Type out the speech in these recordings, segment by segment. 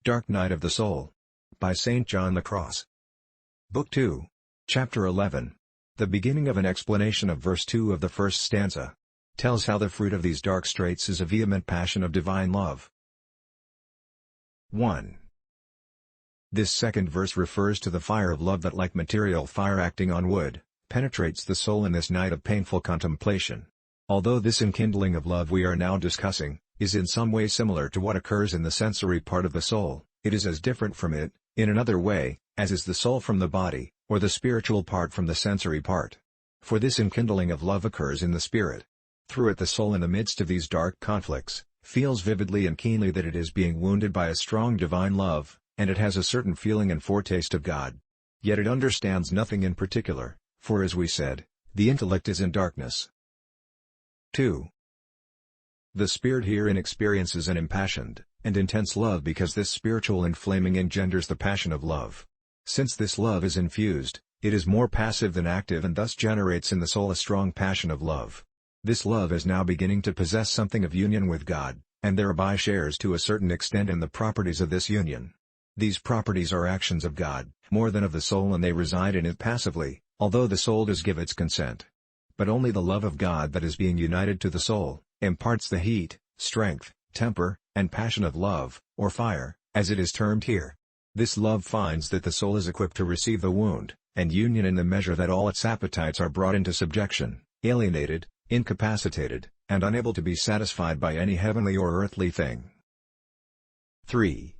Dark Night of the Soul. By St. John the Cross. Book 2. Chapter 11. The beginning of an explanation of verse 2 of the first stanza. Tells how the fruit of these dark straits is a vehement passion of divine love. 1. This second verse refers to the fire of love that, like material fire acting on wood, penetrates the soul in this night of painful contemplation. Although this enkindling of love we are now discussing is in some way similar to what occurs in the sensory part of the soul, it is as different from it, in another way, as is the soul from the body, or the spiritual part from the sensory part. For this enkindling of love occurs in the spirit. Through it the soul, in the midst of these dark conflicts, feels vividly and keenly that it is being wounded by a strong divine love, and it has a certain feeling and foretaste of God. Yet it understands nothing in particular, for as we said, the intellect is in darkness. 2. The spirit herein experiences an impassioned and intense love because this spiritual inflaming engenders the passion of love. Since this love is infused, it is more passive than active and thus generates in the soul a strong passion of love. This love is now beginning to possess something of union with God, and thereby shares to a certain extent in the properties of this union. These properties are actions of God, more than of the soul, and they reside in it passively, although the soul does give its consent. But only the love of God that is being united to the soul imparts the heat, strength, temper, and passion of love, or fire, as it is termed here. This love finds that the soul is equipped to receive the wound and union in the measure that all its appetites are brought into subjection, alienated, incapacitated, and unable to be satisfied by any heavenly or earthly thing. 3.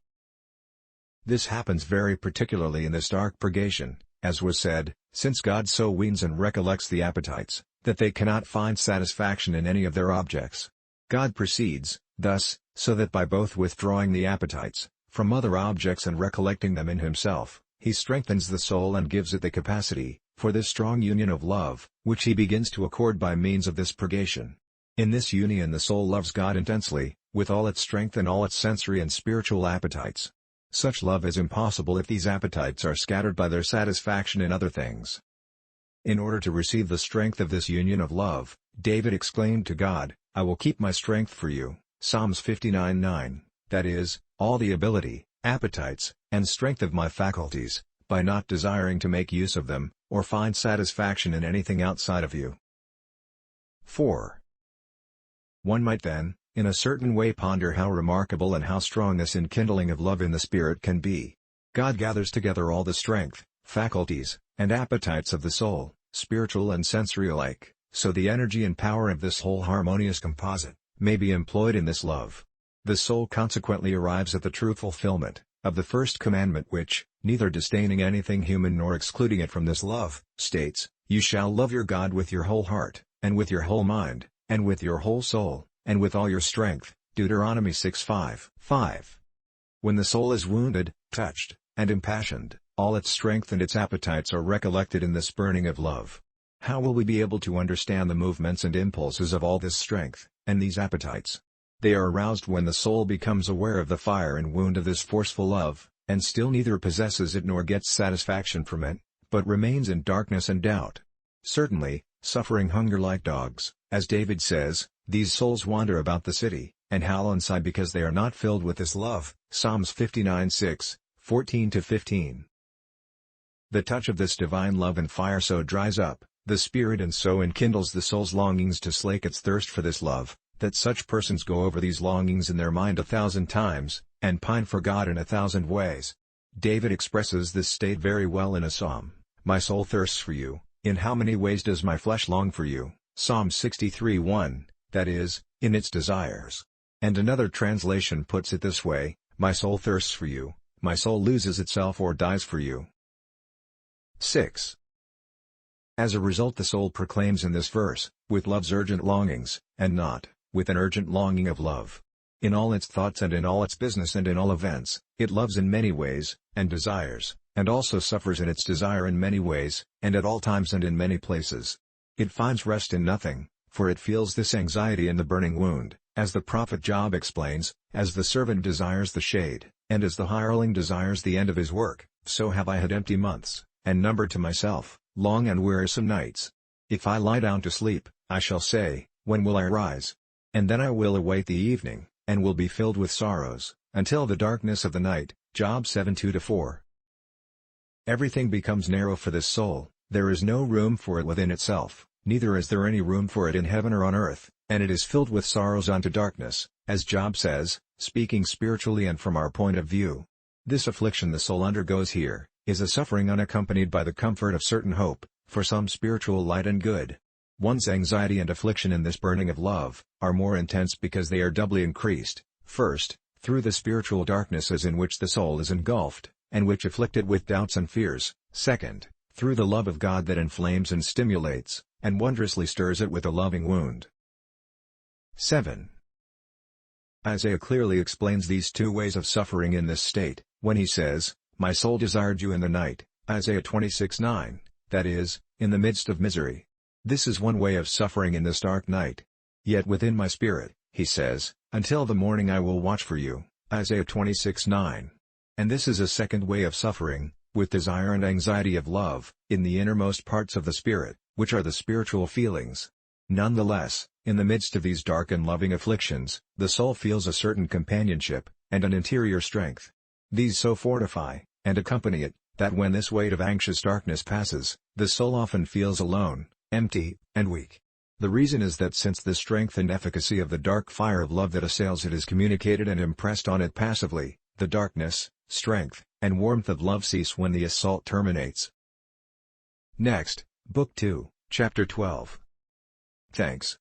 This happens very particularly in this dark purgation, as was said, since God so weans and recollects the appetites, that they cannot find satisfaction in any of their objects. God proceeds, thus, so that by both withdrawing the appetites from other objects and recollecting them in himself, he strengthens the soul and gives it the capacity for this strong union of love, which he begins to accord by means of this purgation. In this union the soul loves God intensely, with all its strength and all its sensory and spiritual appetites. Such love is impossible if these appetites are scattered by their satisfaction in other things. In order to receive the strength of this union of love, David exclaimed to God, "I will keep my strength for you," Psalms 59:9, that is, all the ability, appetites, and strength of my faculties, by not desiring to make use of them, or find satisfaction in anything outside of you. 4. One might then, in a certain way, ponder how remarkable and how strong this enkindling of love in the spirit can be. God gathers together all the strength, faculties, and appetites of the soul, spiritual and sensory alike, so the energy and power of this whole harmonious composite may be employed in this love. The soul consequently arrives at the true fulfillment of the first commandment, which, neither disdaining anything human nor excluding it from this love, states, "You shall love your God with your whole heart, and with your whole mind, and with your whole soul, and with all your strength." Deuteronomy 6:5. When the soul is wounded, touched, and impassioned, all its strength and its appetites are recollected in this burning of love. How will we be able to understand the movements and impulses of all this strength, and these appetites? They are aroused when the soul becomes aware of the fire and wound of this forceful love, and still neither possesses it nor gets satisfaction from it, but remains in darkness and doubt. Certainly, suffering hunger like dogs, as David says, these souls wander about the city, and howl and sigh because they are not filled with this love, Psalms 59:6, 14-15. The touch of this divine love and fire so dries up the spirit and so enkindles the soul's longings to slake its thirst for this love, that such persons go over these longings in their mind 1,000 times, and pine for God in 1,000 ways. David expresses this state very well in a psalm, "My soul thirsts for you, in how many ways does my flesh long for you," Psalm 63:1, that is, in its desires. And another translation puts it this way, "My soul thirsts for you, my soul loses itself or dies for you." 6. As a result the soul proclaims in this verse, with love's urgent longings, and not with an urgent longing of love. In all its thoughts and in all its business and in all events, it loves in many ways, and desires, and also suffers in its desire in many ways, and at all times and in many places. It finds rest in nothing, for it feels this anxiety in the burning wound, as the prophet Job explains, "As the servant desires the shade, and as the hireling desires the end of his work, so have I had empty months, and numbered to myself, long and wearisome nights. If I lie down to sleep, I shall say, when will I rise? And then I will await the evening, and will be filled with sorrows, until the darkness of the night. Job 7:2-4. Everything becomes narrow for this soul, there is no room for it within itself, neither is there any room for it in heaven or on earth, and it is filled with sorrows unto darkness, as Job says, speaking spiritually and from our point of view. This affliction the soul undergoes here, is a suffering unaccompanied by the comfort of certain hope, for some spiritual light and good. One's anxiety and affliction in this burning of love, are more intense because they are doubly increased, first, through the spiritual darknesses in which the soul is engulfed, and which afflict it with doubts and fears, second, through the love of God that inflames and stimulates, and wondrously stirs it with a loving wound. 7. Isaiah clearly explains these two ways of suffering in this state, when he says, "My soul desired you in the night," Isaiah 26:9, that is, in the midst of misery. This is one way of suffering in this dark night. "Yet within my spirit," he says, "until the morning I will watch for you," Isaiah 26:9. And this is a second way of suffering, with desire and anxiety of love, in the innermost parts of the spirit, which are the spiritual feelings. Nonetheless, in the midst of these dark and loving afflictions, the soul feels a certain companionship, and an interior strength. These so fortify, and accompany it, that when this weight of anxious darkness passes, the soul often feels alone, empty, and weak. The reason is that since the strength and efficacy of the dark fire of love that assails it is communicated and impressed on it passively, the darkness, strength, and warmth of love cease when the assault terminates. Next, Book 2, Chapter 12. Thanks.